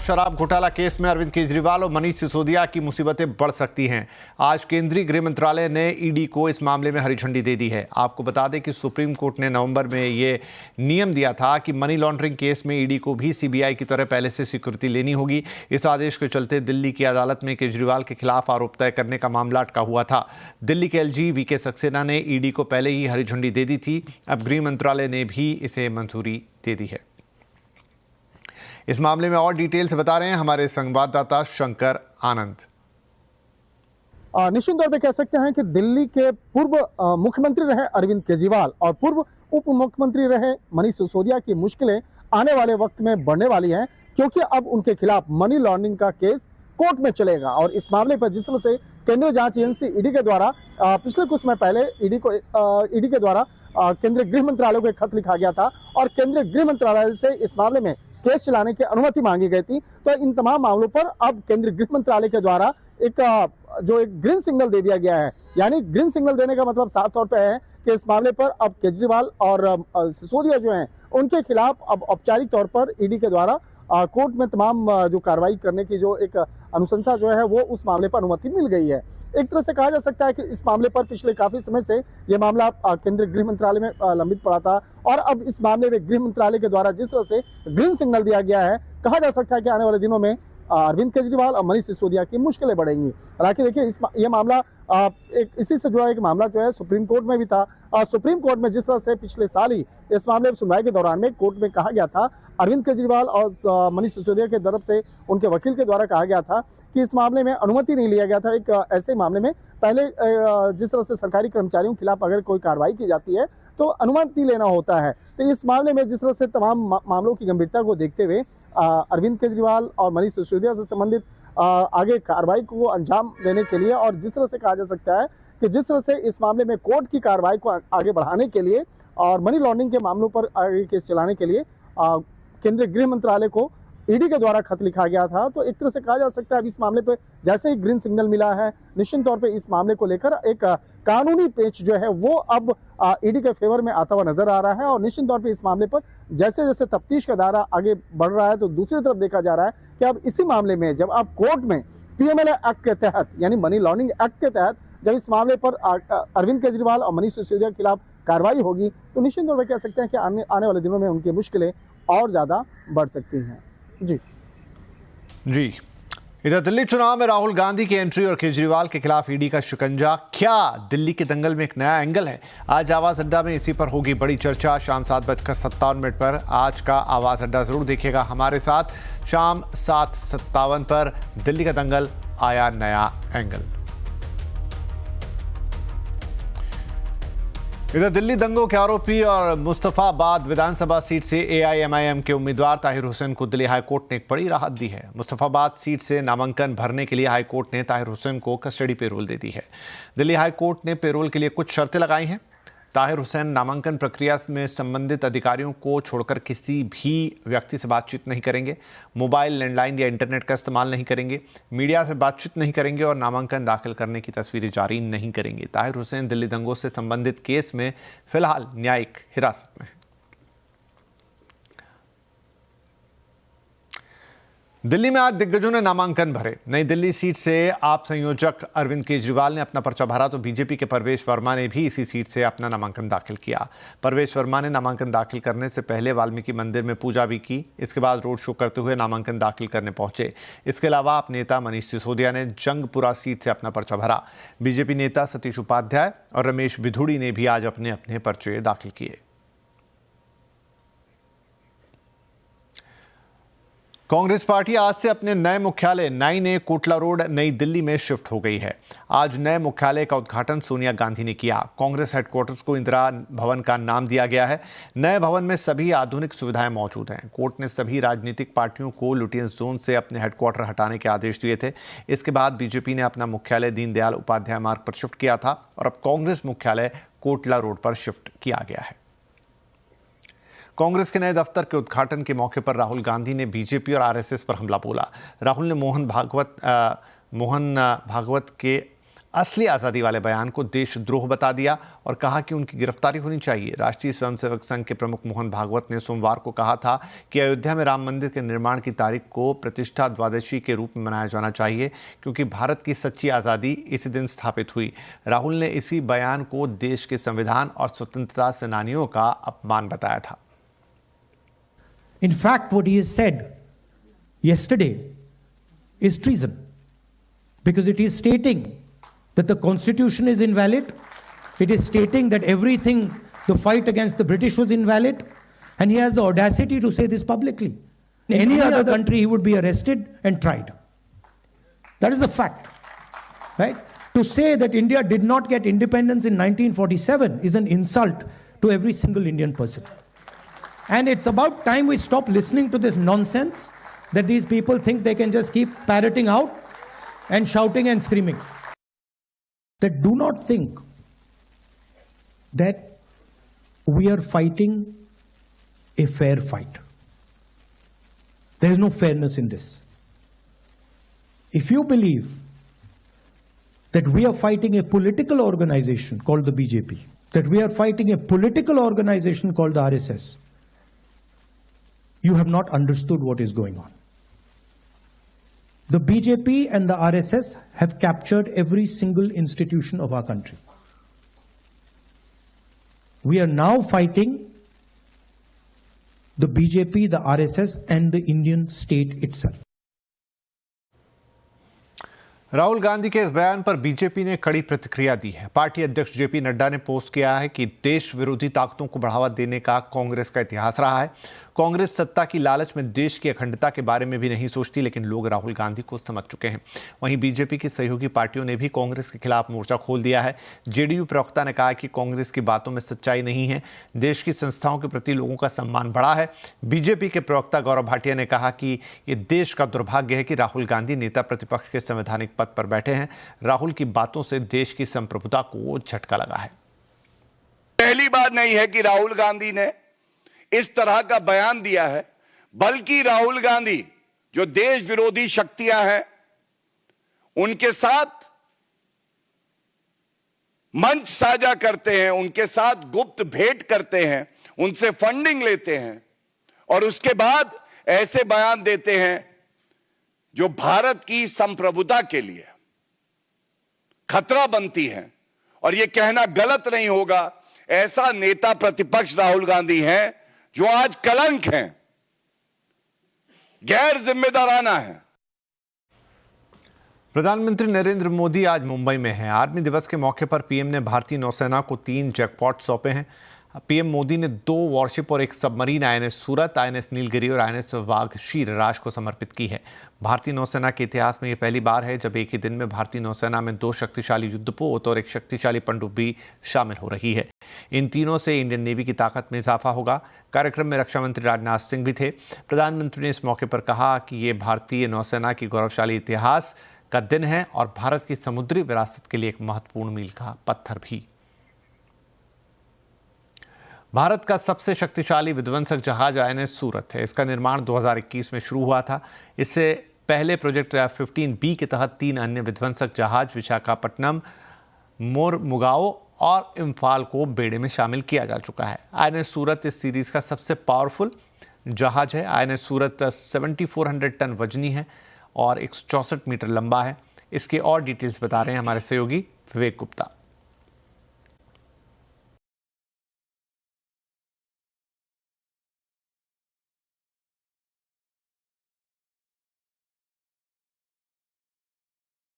शराब घोटाला केस में अरविंद केजरीवाल और मनीष सिसोदिया की मुसीबतें बढ़ सकती हैं। आज केंद्रीय गृह मंत्रालय ने ईडी को इस मामले में हरी झंडी दे दी है। आपको बता दें कि सुप्रीम कोर्ट ने नवंबर में ये नियम दिया था कि मनी लॉन्ड्रिंग केस में ईडी को भी सीबीआई की तरह पहले से स्वीकृति लेनी होगी। इस आदेश के चलते दिल्ली की अदालत में केजरीवाल के खिलाफ आरोप तय करने का मामला अटका हुआ था। दिल्ली के एलजी वीके सक्सेना ने ईडी को पहले ही हरी झंडी दे दी थी। अब गृह मंत्रालय ने भी इसे मंजूरी दे दी है। इस मामले में और डिटेल से बता रहे हैं हमारे संवाददाता शंकर आनंद। निश्चित तौर पे कह सकते हैं कि दिल्ली के पूर्व मुख्यमंत्री रहे अरविंद केजरीवाल और पूर्व उप मुख्यमंत्री रहे मनीष सिसोदिया की मुश्किलें आने वाले वक्त में बढ़ने वाली हैं, क्योंकि अब उनके खिलाफ मनी लॉन्ड्रिंग का केस कोर्ट में चलेगा। और इस मामले पर जिस तरह से केंद्रीय जांच एजेंसी ईडी के द्वारा पिछले कुछ समय पहले ईडी के द्वारा केंद्रीय गृह मंत्रालय को एक खत लिखा गया था और केंद्रीय गृह मंत्रालय से इस मामले में केस चलाने की अनुमति मांगी गई थी, तो इन तमाम मामलों पर अब केंद्रीय गृह मंत्रालय के द्वारा एक ग्रीन सिग्नल दे दिया गया है। यानी ग्रीन सिग्नल देने का मतलब साफ तौर पे है कि इस मामले पर अब केजरीवाल और सिसोदिया जो हैं उनके खिलाफ अब औपचारिक तौर पर ईडी के द्वारा कोर्ट में तमाम जो कार्रवाई करने की जो एक अनुशंसा जो है वो उस मामले पर अनुमति मिल गई है। एक तरह से कहा जा सकता है कि इस मामले पर पिछले काफी समय से ये मामला केंद्रीय गृह मंत्रालय में लंबित पड़ा था और अब इस मामले में गृह मंत्रालय के द्वारा जिस तरह से ग्रीन सिग्नल दिया गया है, कहा जा सकता है कि आने वाले दिनों में अरविंद केजरीवाल और मनीष सिसोदिया की मुश्किलें बढ़ेंगी। हालांकि देखिए ये मामला एक इसी से जुड़ा एक मामला जो है सुप्रीम कोर्ट में भी था और सुप्रीम कोर्ट में जिस तरह से पिछले साल ही इस मामले में सुनवाई के दौरान में कोर्ट में कहा गया था, अरविंद केजरीवाल और मनीष सिसोदिया के तरफ से उनके वकील के द्वारा कहा गया था कि इस मामले में अनुमति नहीं लिया गया था। एक ऐसे मामले में पहले जिस तरह से सरकारी कर्मचारियों के खिलाफ अगर कोई कार्रवाई की जाती है तो अनुमति लेना होता है। तो इस मामले में जिस तरह से तमाम मामलों की गंभीरता को देखते हुए अरविंद केजरीवाल और मनीष सिसोदिया से संबंधित आगे कार्रवाई को अंजाम देने के लिए और जिस तरह से कहा जा सकता है कि जिस तरह से इस मामले में कोर्ट की कार्रवाई को आगे बढ़ाने के लिए और मनी लॉन्ड्रिंग के मामलों पर आगे केस चलाने के लिए केंद्रीय गृह मंत्रालय को ईडी के द्वारा खत लिखा गया था। तो एक तरह से कहा जा सकता है अब इस मामले पे जैसे ही ग्रीन सिग्नल मिला है, निश्चित तौर पे इस मामले को लेकर एक कानूनी पेच जो है वो अब ईडी के फेवर में आता हुआ नजर आ रहा है। और निश्चित तौर पे इस मामले पर जैसे जैसे तफ्तीश का दायरा आगे बढ़ रहा है तो दूसरी तरफ देखा जा रहा है कि अब इसी मामले में जब आप कोर्ट में पीएमएलए एक्ट के तहत यानी मनी लॉन्ड्रिंग एक्ट के तहत जब इस मामले पर अरविंद केजरीवाल और मनीष सिसोदिया के खिलाफ कार्रवाई होगी तो निश्चित तौर पर कह सकते हैं कि आने वाले दिनों में उनकी मुश्किलें और ज्यादा बढ़ सकती हैं। जी इधर दिल्ली चुनाव में राहुल गांधी की एंट्री और केजरीवाल के खिलाफ ईडी का शिकंजा, क्या दिल्ली के दंगल में एक नया एंगल है? आज आवाज अड्डा में इसी पर होगी बड़ी चर्चा। शाम 7:57 पर आज का आवाज अड्डा जरूर देखिएगा हमारे साथ। शाम 7:57 पर दिल्ली का दंगल आया नया एंगल। इधर दिल्ली दंगों के आरोपी और मुस्तफाबाद विधानसभा सीट से एआईएमआईएम के उम्मीदवार ताहिर हुसैन को दिल्ली हाईकोर्ट ने एक बड़ी राहत दी है। मुस्तफाबाद सीट से नामांकन भरने के लिए हाईकोर्ट ने ताहिर हुसैन को कस्टडी पेरोल दे दी है। दिल्ली हाईकोर्ट ने पेरोल के लिए कुछ शर्तें लगाई हैं। ताहिर हुसैन नामांकन प्रक्रिया में संबंधित अधिकारियों को छोड़कर किसी भी व्यक्ति से बातचीत नहीं करेंगे, मोबाइल, लैंडलाइन या इंटरनेट का इस्तेमाल नहीं करेंगे, मीडिया से बातचीत नहीं करेंगे और नामांकन दाखिल करने की तस्वीरें जारी नहीं करेंगे। ताहिर हुसैन दिल्ली दंगों से संबंधित केस में फिलहाल न्यायिक हिरासत में है। दिल्ली में आज दिग्गजों ने नामांकन भरे। नई दिल्ली सीट से आप संयोजक अरविंद केजरीवाल ने अपना पर्चा भरा तो बीजेपी के परवेश वर्मा ने भी इसी सीट से अपना नामांकन दाखिल किया। परवेश वर्मा ने नामांकन दाखिल करने से पहले वाल्मीकि मंदिर में पूजा भी की। इसके बाद रोड शो करते हुए नामांकन दाखिल करने पहुंचे। इसके अलावा आप नेता मनीष सिसोदिया ने जंगपुरा सीट से अपना पर्चा भरा। बीजेपी नेता सतीश उपाध्याय और रमेश बिधूड़ी ने भी आज अपने अपने पर्चे दाखिल किए। कांग्रेस पार्टी आज से अपने नए मुख्यालय 9A कोटला रोड नई दिल्ली में शिफ्ट हो गई है। आज नए मुख्यालय का उद्घाटन सोनिया गांधी ने किया। कांग्रेस हेडक्वार्टर्स को इंदिरा भवन का नाम दिया गया है। नए भवन में सभी आधुनिक सुविधाएं मौजूद हैं। कोर्ट ने सभी राजनीतिक पार्टियों को लुटियंस जोन से अपने हेडक्वार्टर हटाने के आदेश दिए थे। इसके बाद बीजेपी ने अपना मुख्यालय दीनदयाल उपाध्याय मार्ग पर शिफ्ट किया था और अब कांग्रेस मुख्यालय कोटला रोड पर शिफ्ट किया गया है। कांग्रेस के नए दफ्तर के उद्घाटन के मौके पर राहुल गांधी ने बीजेपी और आरएसएस पर हमला बोला। राहुल ने मोहन भागवत के असली आज़ादी वाले बयान को देशद्रोह बता दिया और कहा कि उनकी गिरफ्तारी होनी चाहिए। राष्ट्रीय स्वयंसेवक संघ के प्रमुख मोहन भागवत ने सोमवार को कहा था कि अयोध्या में राम मंदिर के निर्माण की तारीख को प्रतिष्ठा द्वादशी के रूप में मनाया जाना चाहिए, क्योंकि भारत की सच्ची आज़ादी इसी दिन स्थापित हुई। राहुल ने इसी बयान को देश के संविधान और स्वतंत्रता सेनानियों का अपमान बताया था। In fact, what he has said yesterday is treason, because it is stating that the constitution is invalid. It is stating that everything, the fight against the British was invalid, and he has the audacity to say this publicly. In any other country, he would be arrested and tried. That is the fact, right? To say that India did not get independence in 1947 is an insult to every single Indian person. And it's about time we stop listening to this nonsense that these people think they can just keep parroting out and shouting and screaming. That do not think that we are fighting a fair fight. There is no fairness in this. If you believe that we are fighting a political organization called the BJP, that we are fighting a political organization called the RSS, you have not understood what is going on. The BJP and the RSS have captured every single institution of our country. We are now fighting the BJP, the RSS, and the Indian state itself. Rahul Gandhi के इस बयान पर BJP ने कड़ी प्रतिक्रिया दी है। Party अध्यक्ष JP Nadda ने पोस्ट किया है कि देश विरोधी ताकतों को बढ़ावा देने का कांग्रेस का इतिहास रहा है। कांग्रेस सत्ता की लालच में देश की अखंडता के बारे में भी नहीं सोचती, लेकिन लोग राहुल गांधी को समझ चुके हैं। वहीं बीजेपी की सहयोगी पार्टियों ने भी कांग्रेस के खिलाफ मोर्चा खोल दिया है। जेडीयू प्रवक्ता ने कहा कि कांग्रेस की बातों में सच्चाई नहीं है, देश की संस्थाओं के प्रति लोगों का सम्मान बढ़ा है। बीजेपी के प्रवक्ता गौरव भाटिया ने कहा कि ये देश का दुर्भाग्य है कि राहुल गांधी नेता प्रतिपक्ष के संवैधानिक पद पर बैठे हैं। राहुल की बातों से देश की संप्रभुता को झटका लगा है। पहली बार नहीं है कि राहुल गांधी ने इस तरह का बयान दिया है, बल्कि राहुल गांधी जो देश विरोधी शक्तियां हैं उनके साथ मंच साझा करते हैं, उनके साथ गुप्त भेंट करते हैं, उनसे फंडिंग लेते हैं और उसके बाद ऐसे बयान देते हैं जो भारत की संप्रभुता के लिए खतरा बनती है। और यह कहना गलत नहीं होगा, ऐसा नेता प्रतिपक्ष राहुल गांधी हैं जो आज कलंक हैं, गैर जिम्मेदाराना है। प्रधानमंत्री नरेंद्र मोदी आज मुंबई में हैं। आर्मी दिवस के मौके पर पीएम ने भारतीय नौसेना को 3 जैकपॉट सौंपे हैं। पीएम मोदी ने 2 वॉरशिप और 1 सबमरीन आईएनएस सूरत, आईएनएस नीलगिरी और आईएनएस वाघशीर राष्ट्र को समर्पित की है। भारतीय नौसेना के इतिहास में यह पहली बार है जब एक ही दिन में भारतीय नौसेना में 2 शक्तिशाली युद्धपोत और 1 शक्तिशाली पनडुब्बी शामिल हो रही है। इन तीनों से इंडियन नेवी की ताकत में इजाफा होगा। कार्यक्रम में रक्षा मंत्री राजनाथ सिंह भी थे। प्रधानमंत्री ने इस मौके पर कहा कि ये भारतीय नौसेना की गौरवशाली इतिहास का दिन है और भारत की समुद्री विरासत के लिए एक महत्वपूर्ण मील का पत्थर भी। भारत का सबसे शक्तिशाली विध्वंसक जहाज आईएनएस सूरत है। इसका निर्माण 2021 में शुरू हुआ था। इससे पहले प्रोजेक्ट F-15B के तहत 3 अन्य विध्वंसक जहाज विशाखापट्टनम, मोरमुगाओ और इम्फाल को बेड़े में शामिल किया जा चुका है। आईएनएस सूरत इस सीरीज का सबसे पावरफुल जहाज है। आईएनएस सूरत 7400 टन वजनी है और 164 मीटर लंबा है। इसके और डिटेल्स बता रहे हैं हमारे सहयोगी विवेक गुप्ता।